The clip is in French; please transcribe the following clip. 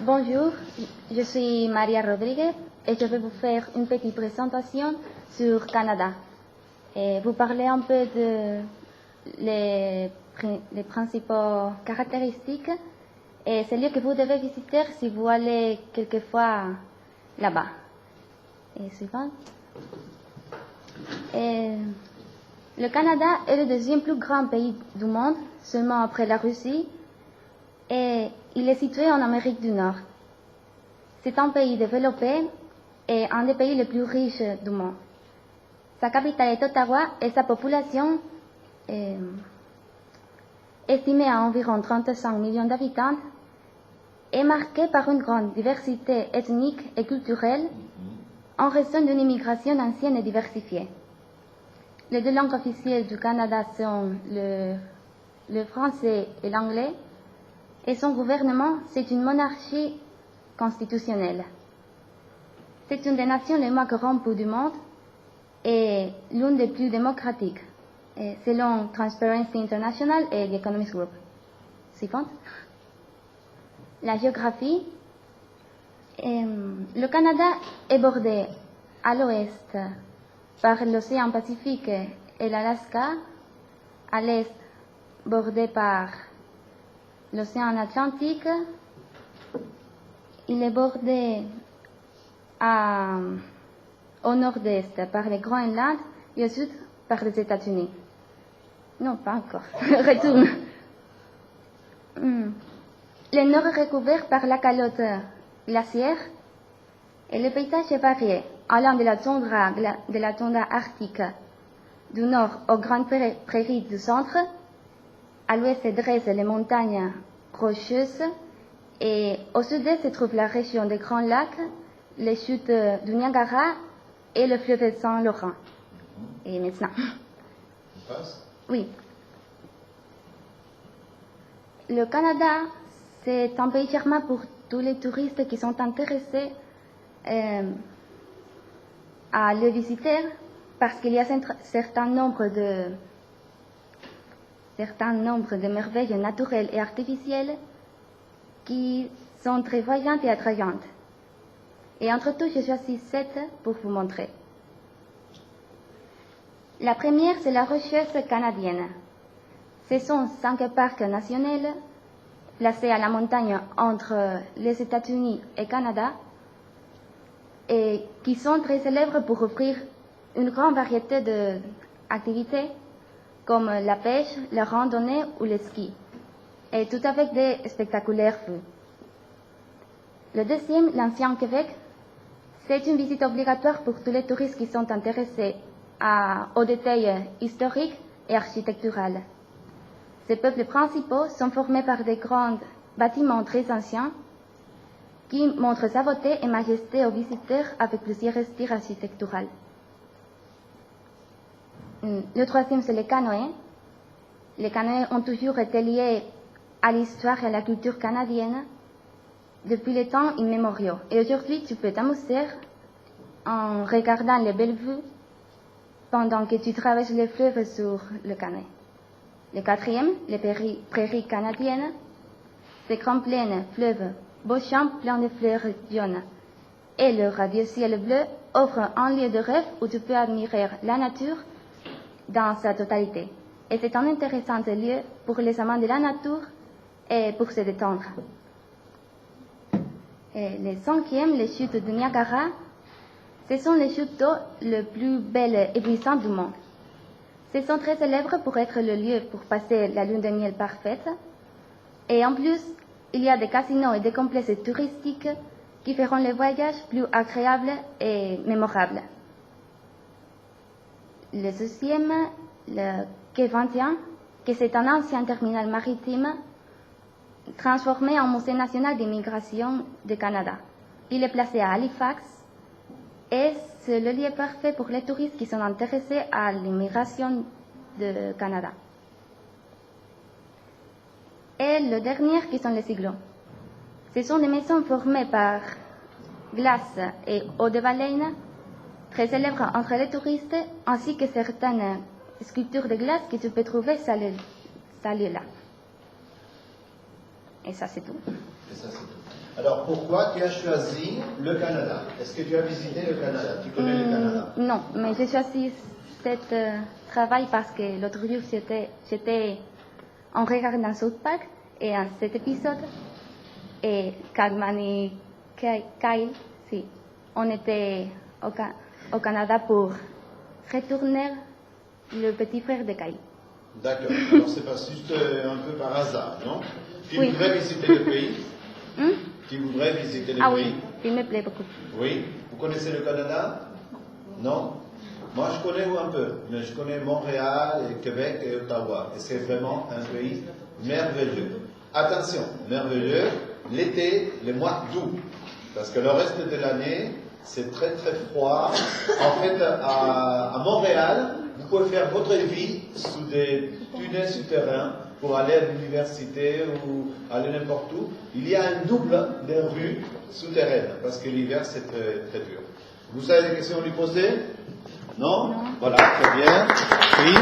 Bonjour, je suis Maria Rodriguez et je vais vous faire une petite présentation sur Canada. Et vous parler un peu de les principales caractéristiques et c'est lieux que vous devez visiter si vous allez quelquefois là-bas. Et suivant. Le Canada est le deuxième plus grand pays du monde, seulement après la Russie, et il est situé en Amérique du Nord. C'est un pays développé et un des pays les plus riches du monde. Sa capitale est Ottawa et sa population, estimée à environ 35 millions d'habitants, est marquée par une grande diversité ethnique et culturelle en raison d'une immigration ancienne et diversifiée. Les deux langues officielles du Canada sont le français et l'anglais, et son gouvernement, c'est une monarchie constitutionnelle. C'est une des nations les moins corrompues du monde et l'une des plus démocratiques, selon Transparency International et The Economist Group. Suivante. La géographie. Le Canada est bordé à l'ouest par l'océan Pacifique et l'Alaska, à l'est bordé par l'océan Atlantique. Il est bordé au nord-est par le Groenland et au sud par les États-Unis. Non, pas encore. Retourne. Le nord est recouvert par la calotte glaciaire et le paysage est varié, allant de la toundra arctique du nord aux grandes prairies du centre. À l'ouest se dressent les montagnes rocheuses et au sud-est se trouve la région des Grands Lacs, les chutes du Niagara et le fleuve Saint-Laurent. Et maintenant. On passe ? Oui. Le Canada, c'est un pays charmant pour tous les touristes qui sont intéressés à le visiter parce qu'il y a un certain nombre de merveilles naturelles et artificielles qui sont très voyantes et attrayantes. Et entre tout, j'ai choisi 7 pour vous montrer. La première, c'est la Rocheuse canadienne. Ce sont 5 parcs nationaux placés à la montagne entre les États-Unis et le Canada et qui sont très célèbres pour offrir une grande variété d'activités comme la pêche, la randonnée ou le ski, et tout avec des spectaculaires vues. Le deuxième, l'Ancien Québec, c'est une visite obligatoire pour tous les touristes qui sont intéressés aux détails historiques et architecturaux. Ces peuples principaux sont formés par des grands bâtiments très anciens qui montrent sa beauté et majesté aux visiteurs avec plusieurs styles architecturaux. Le troisième, c'est les canoës. Les canoës ont toujours été liés à l'histoire et à la culture canadienne depuis les temps immémoriaux. Et aujourd'hui, tu peux t'amuser en regardant les belles vues pendant que tu traverses le fleuve sur le canoë. Le quatrième, les prairies canadiennes. Ces grandes plaines, fleuves, beaux champs pleins de fleurs jaunes et le radieux ciel bleu offrent un lieu de rêve où tu peux admirer la nature dans sa totalité. Et c'est un intéressant lieu pour les amants de la nature et pour se détendre. Et le cinquième, les chutes du Niagara, ce sont les chutes d'eau les plus belles et puissantes du monde. Ces sont très célèbres pour être le lieu pour passer la lune de miel parfaite. Et en plus, il y a des casinos et des complexes touristiques qui feront le voyage plus agréable et mémorable. Le deuxième, le quai 21, que c'est un ancien terminal maritime transformé en musée national d'immigration du Canada. Il est placé à Halifax et c'est le lieu parfait pour les touristes qui sont intéressés à l'immigration du Canada. Et le dernier, qui sont les igloos. Ce sont des maisons formées par glace et eau de baleine, très célèbres entre les touristes, ainsi que certaines sculptures de glace que tu peux trouver sur ce lieu-là. Et ça, c'est tout. Et ça, c'est tout. Alors, pourquoi tu as choisi le Canada? Est-ce que tu as visité le Canada? Tu connais le Canada? Non, mais j'ai choisi ce travail parce que l'autre jour, j'étais en regardant South Park et en cet épisode, et Cartman et Kyle, si, on était au Canada pour retourner le petit frère de Kyle. D'accord. Alors, c'est pas juste un peu par hasard, non? Tu Oui. voudrais visiter le pays? Tu voudrais visiter le pays? Oui, il me plaît beaucoup. Oui. Vous connaissez le Canada? Non? Moi, je connais un peu, mais je connais Montréal, et Québec et Ottawa. Et c'est vraiment un pays merveilleux. Attention, merveilleux, l'été, le mois d'août. Parce que le reste de l'année, c'est très très froid. En fait, à Montréal, vous pouvez faire votre vie sous des tunnels souterrains pour aller à l'université ou aller n'importe où. Il y a un double des rues souterraines parce que l'hiver c'est très, très dur. Vous avez des questions à lui poser? Non? Voilà, très bien. Oui.